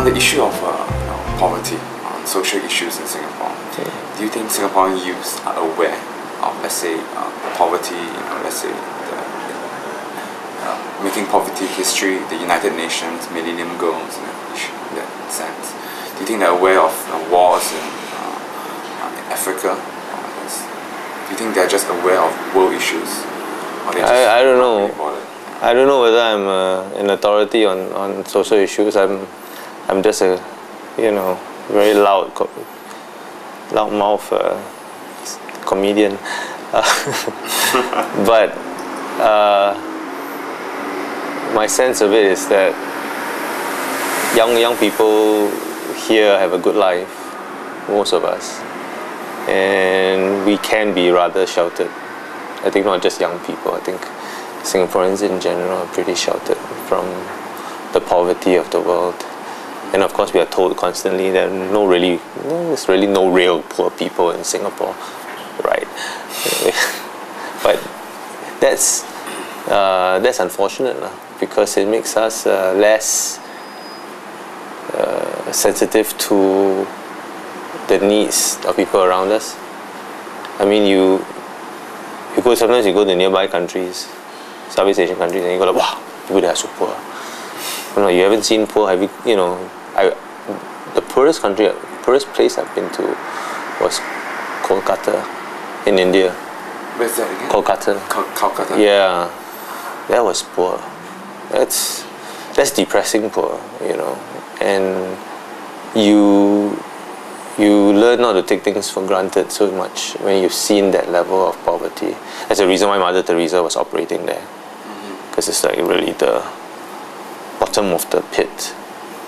on the issue of poverty, on social issues in Singapore, do you think Singaporean youths are aware of, let's say, poverty, let's say, making poverty history, the United Nations Millennium Goals in that sense? Do you think they're aware of wars in Africa? Do you think they're just aware of world issues? Or I don't know. Really I don't know whether I'm an authority on social issues. I'm just a, very loudmouth comedian. But my sense of it is that young people here have a good life, most of us, and we can be rather sheltered. I think not just young people. I think Singaporeans in general are pretty sheltered from the poverty of the world. And of course we are told constantly that there's really no real poor people in Singapore, right? But that's unfortunate because it makes us less sensitive to the needs of people around us. I mean, sometimes you go to nearby countries, Southeast Asian countries, and you go like, wow, people there are so poor. You haven't seen poor. Have you? The poorest place I've been to was Kolkata in India. Where's that again? Kolkata. Kolkata. Yeah, that was poor. That's depressing poor, and you learn not to take things for granted so much when you've seen that level of poverty. That's the reason why Mother Teresa was operating there, because it's like really the bottom of the pit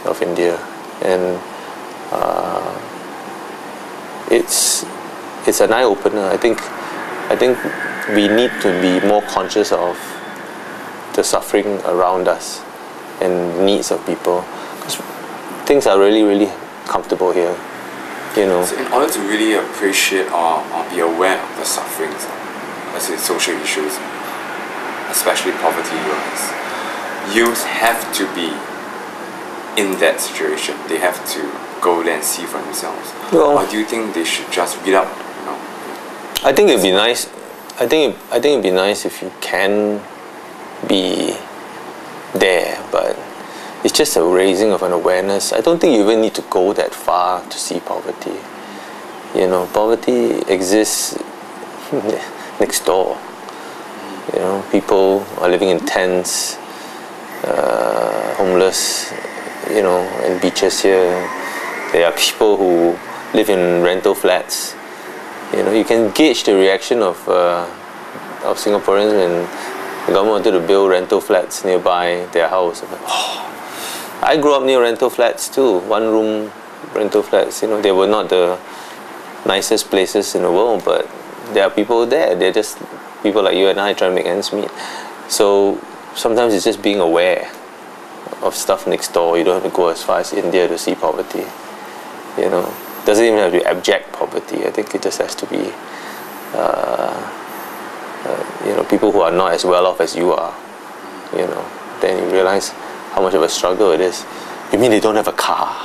of India, and it's an eye opener. I think we need to be more conscious of the suffering around us and needs of people, because things are really comfortable here. So in order to really appreciate or be aware of the sufferings, let's say social issues, especially poverty, youth have to be in that situation. They have to go there and see for themselves. Or do you think they should just read up? I think it'd be nice. I think it'd be nice if you can be there, but it's just a raising of an awareness. I don't think you even need to go that far to see poverty. Poverty exists next door. People are living in tents, homeless, in beaches here. There are people who live in rental flats. You can gauge the reaction of Singaporeans when the government wanted to build rental flats nearby their house. I grew up near rental flats too, one-room rental flats. They were not the nicest places in the world, but there are people there. They're just people like you and I trying to make ends meet. So sometimes it's just being aware of stuff next door. You don't have to go as far as India to see poverty. Doesn't even have to be abject poverty. I think it just has to be people who are not as well off as you are. Then you realize how much of a struggle it is. You mean they don't have a car?